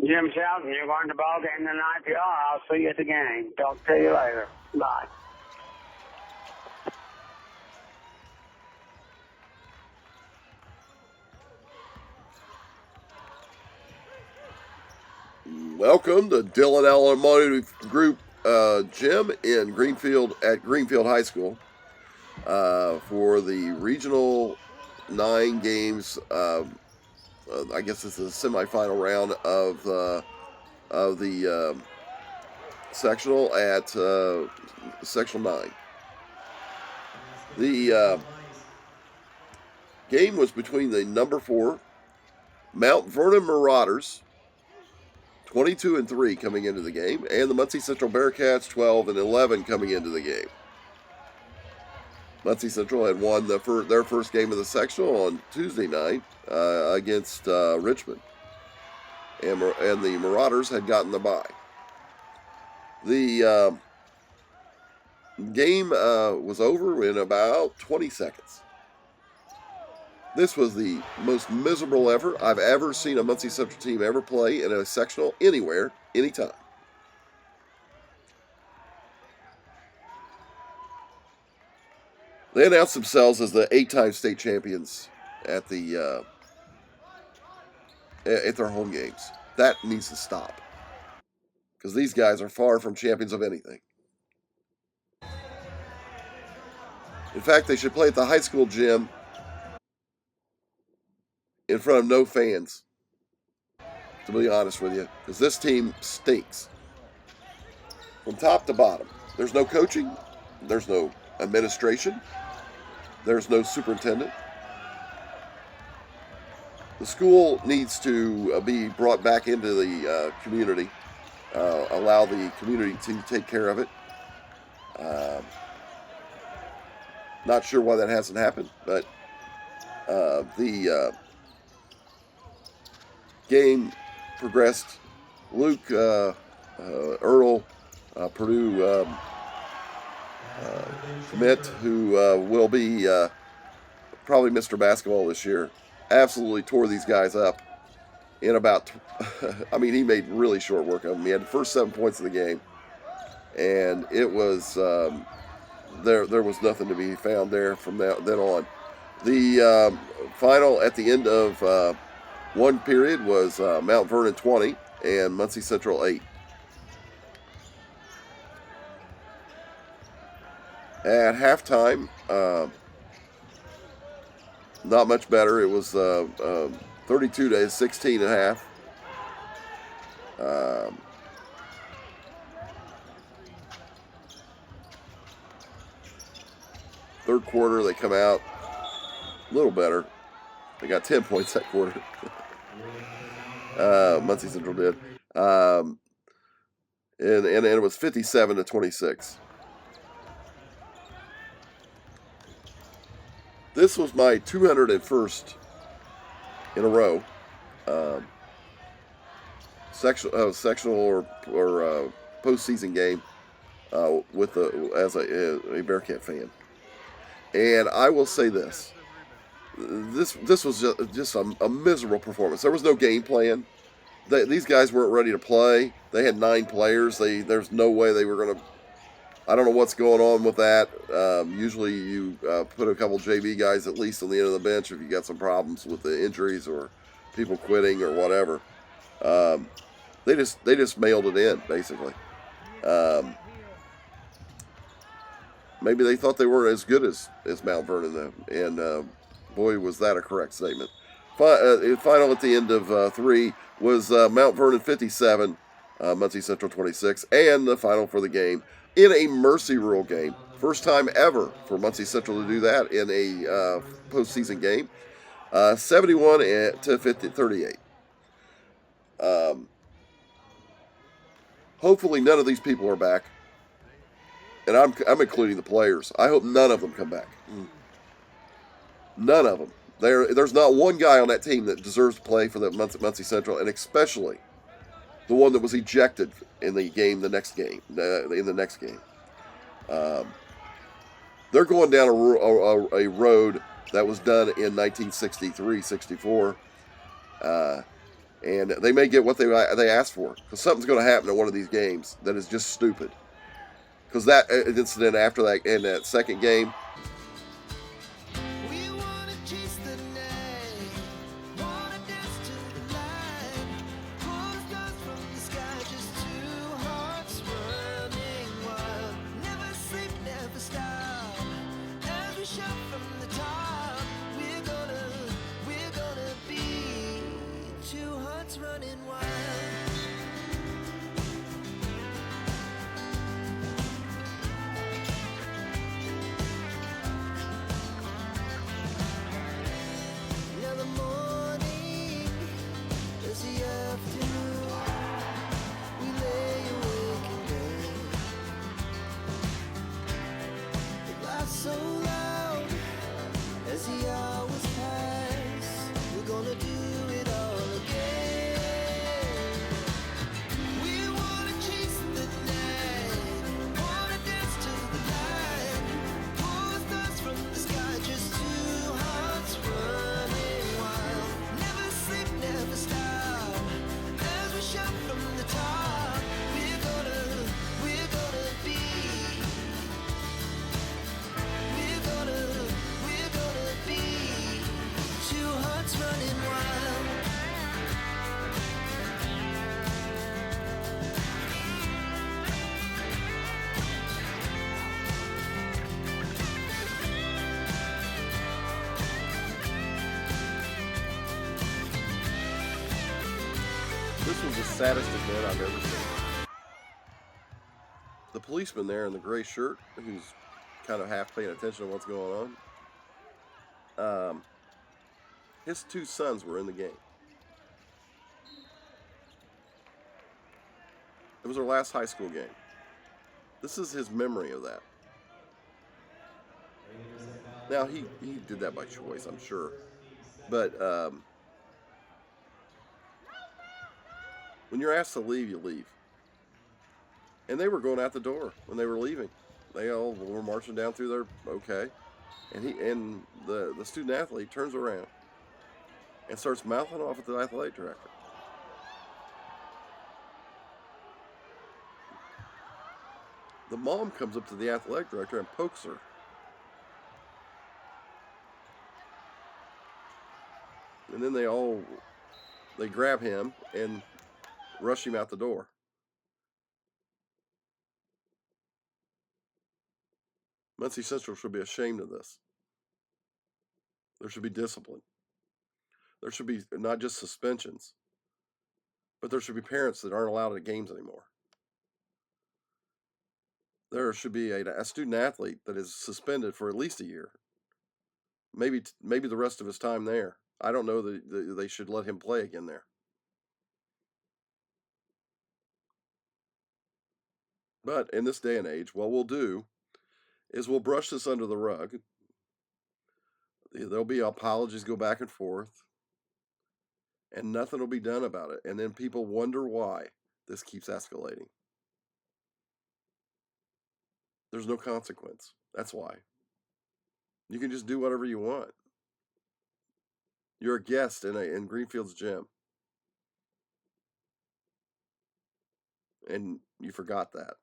Jim Shelton, you're going to the ball game tonight. If you are, I'll see you at the game. Talk to you later. Bye. Welcome to Dillon Automotive Group Gym in Greenfield at Greenfield High School for the Regional 9 games. I guess this is the semifinal round of the sectional at Sectional 9. The game was between the number 4 Mount Vernon Marauders, 22-3 coming into the game, and the Muncie Central Bearcats, 12-11 coming into the game. Muncie Central had won their first game of the sectional on Tuesday night against Richmond, and the Marauders had gotten the bye. The game was over in about 20 seconds. This was the most miserable effort I've ever seen a Muncie Central team ever play in a sectional anywhere, anytime. They announced themselves as the 8-time state champions at their home games. That needs to stop, because these guys are far from champions of anything. In fact, they should play at the high school gym in front of no fans, to be honest with you, because this team stinks from top to bottom. There's no coaching, there's no administration, there's no superintendent. The school needs to be brought back into the community, allow the community to take care of it. Not sure why that hasn't happened, but the game progressed. Luke Earl, Purdue commit, who will be probably Mr. Basketball this year, absolutely tore these guys up in about, I mean, he made really short work of them. He had the first 7 points of the game, and it was, there was nothing to be found there from then on. The final at the end of one period was Mount Vernon 20 and Muncie Central 8. At halftime, not much better. It was 32-16 at half. Third quarter, they come out a little better. They got 10 points that quarter. Muncie Central did. And it was 57-26. This was my 201st in a row. Sectional or postseason game as a Bearcat fan. And I will say this. This was just a miserable performance. There was no game plan. These guys weren't ready to play. They had 9 players. There's no way they were going to. I don't know what's going on with that. Usually you put a couple JV guys at least on the end of the bench if you got some problems with the injuries or people quitting or whatever. They just mailed it in, basically. Maybe they thought they weren't as good as Mount Vernon, and boy, was that a correct statement. Final at the end of 3 was Mount Vernon 57, Muncie Central 26, and the final for the game in a mercy rule game. First time ever for Muncie Central to do that in a postseason game. 71-38. Hopefully none of these people are back. And I'm including the players. I hope none of them come back. None of them. There's not one guy on that team that deserves to play for the Muncie Central, and especially the one that was ejected in the game, in the next game. They're going down a road that was done in 1963-64. and they may get what they asked for, because something's going to happen in one of these games that is just stupid. Because that incident after that in that second game. This was the saddest event I've ever seen. The policeman there in the gray shirt, who's kind of half paying attention to what's going on, his two sons were in the game. It was their last high school game. This is his memory of that. Now, he did that by choice, I'm sure. But when you're asked to leave, you leave. And they were going out the door when they were leaving. They all were marching down through there, okay. And the student athlete turns around and starts mouthing off at the athletic director. The mom comes up to the athletic director and pokes her. And then they grab him and rush him out the door. Muncie Central should be ashamed of this. There should be discipline. There should be not just suspensions, but there should be parents that aren't allowed at games anymore. There should be a student athlete that is suspended for at least a year. Maybe the rest of his time there. I don't know that they should let him play again there. But in this day and age, what we'll do is we'll brush this under the rug. There'll be apologies go back and forth, and nothing will be done about it. And then people wonder why this keeps escalating. There's no consequence. That's why. You can just do whatever you want. You're a guest in Greenfield's gym. And you forgot that.